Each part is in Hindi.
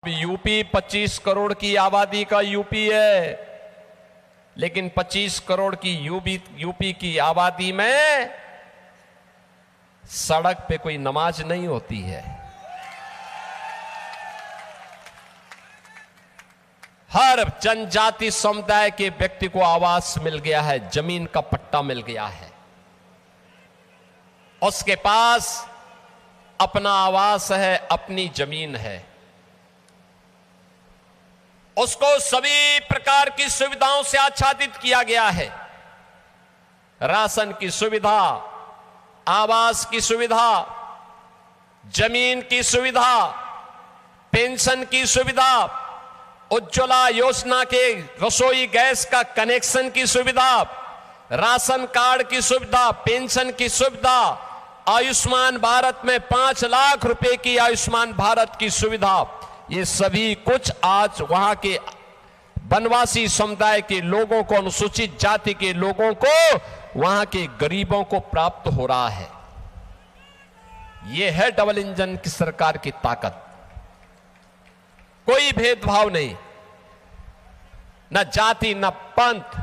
यूपी 25 करोड़ की आबादी का यूपी है, लेकिन 25 करोड़ की यूपी की आबादी में सड़क पे कोई नमाज नहीं होती है। हर जनजाति समुदाय के व्यक्ति को आवास मिल गया है, जमीन का पट्टा मिल गया है, उसके पास अपना आवास है, अपनी जमीन है, उसको सभी प्रकार की सुविधाओं से आच्छादित किया गया है। राशन की सुविधा, आवास की सुविधा, जमीन की सुविधा, पेंशन की सुविधा, उज्ज्वला योजना के रसोई गैस का कनेक्शन की सुविधा, राशन कार्ड की सुविधा, पेंशन की सुविधा, आयुष्मान भारत में 5 लाख रुपए की आयुष्मान भारत की सुविधा, ये सभी कुछ आज वहां के वनवासी समुदाय के लोगों को, अनुसूचित जाति के लोगों को, वहां के गरीबों को प्राप्त हो रहा है। यह है डबल इंजन की सरकार की ताकत। कोई भेदभाव नहीं, न जाति, न पंथ,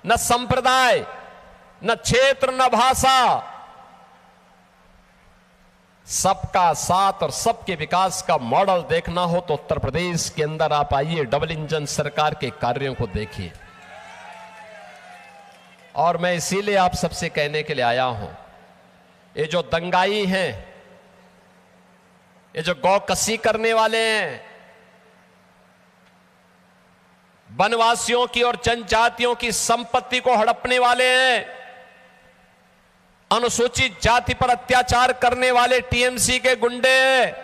न संप्रदाय, न क्षेत्र, न भाषा, सबका साथ और सबके विकास का मॉडल देखना हो तो उत्तर प्रदेश के अंदर आप आइए, डबल इंजन सरकार के कार्यों को देखिए। और मैं इसीलिए आप सबसे कहने के लिए आया हूं, ये जो दंगाई हैं, ये जो गौकसी करने वाले हैं, वनवासियों की और जनजातियों की संपत्ति को हड़पने वाले हैं, अनुसूचित जाति पर अत्याचार करने वाले टीएमसी के गुंडे हैं,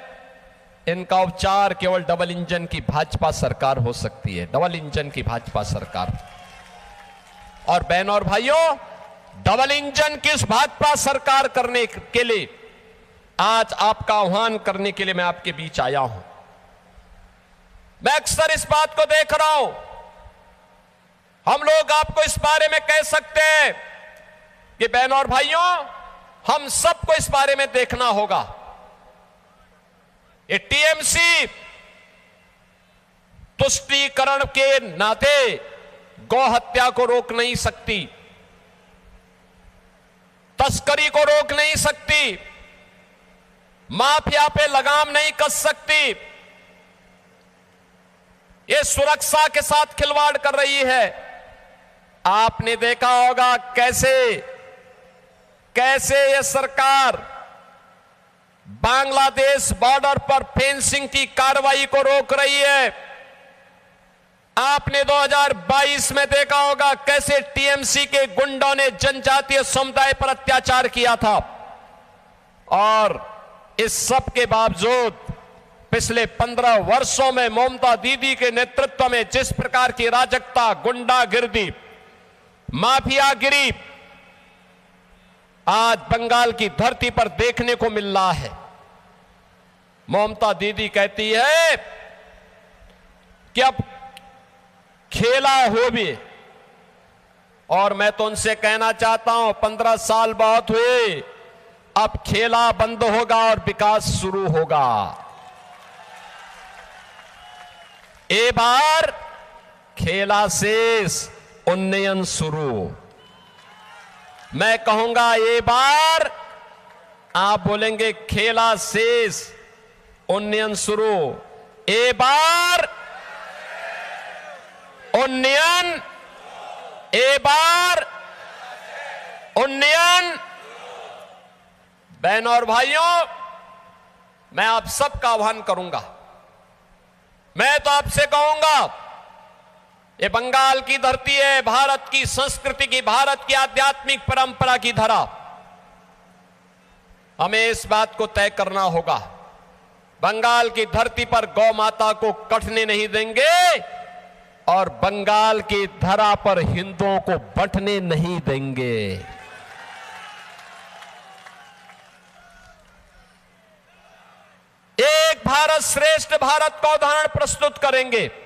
इनका उपचार केवल डबल इंजन की भाजपा सरकार हो सकती है, डबल इंजन की भाजपा सरकार। और बहनों और भाइयों, डबल इंजन की इस भाजपा सरकार करने के लिए आज आपका आह्वान करने के लिए मैं आपके बीच आया हूं। मैं अक्सर इस बात को देख रहा हूं, हम लोग आपको इस बारे में कह सकते हैं कि बहनों और भाइयों, हम सबको इस बारे में देखना होगा। ये टीएमसी तुष्टीकरण के नाते गौ हत्या को रोक नहीं सकती, तस्करी को रोक नहीं सकती, माफिया पे लगाम नहीं कस सकती, ये सुरक्षा के साथ खिलवाड़ कर रही है। आपने देखा होगा कैसे यह सरकार बांग्लादेश बॉर्डर पर फेंसिंग की कार्रवाई को रोक रही है। आपने 2022 में देखा होगा कैसे टीएमसी के गुंडों ने जनजातीय समुदाय पर अत्याचार किया था। और इस सब के बावजूद पिछले 15 वर्षों में ममता दीदी के नेतृत्व में जिस प्रकार की अराजकता, गुंडागिर्दी, माफियागिरी आज बंगाल की धरती पर देखने को मिल रहा है। ममता दीदी कहती है कि अब खेला हो भी, और मैं तो उनसे कहना चाहता हूं 15 साल बहुत हुए, अब खेला बंद होगा और विकास शुरू होगा। ए बार खेला शेष, उन्नयन शुरू। मैं कहूंगा ये बार आप बोलेंगे खेला शेष, उन्नयन शुरू। ए बार उन्नयन, ए बार उन्नयन। बहनों और भाइयों, मैं आप सबका आह्वान करूंगा, मैं तो आपसे कहूंगा, ये बंगाल की धरती है, भारत की संस्कृति की, भारत की आध्यात्मिक परंपरा की धरा। हमें इस बात को तय करना होगा, बंगाल की धरती पर गौ माता को कटने नहीं देंगे और बंगाल की धरा पर हिंदुओं को बंटने नहीं देंगे। एक भारत श्रेष्ठ भारत का उदाहरण प्रस्तुत करेंगे।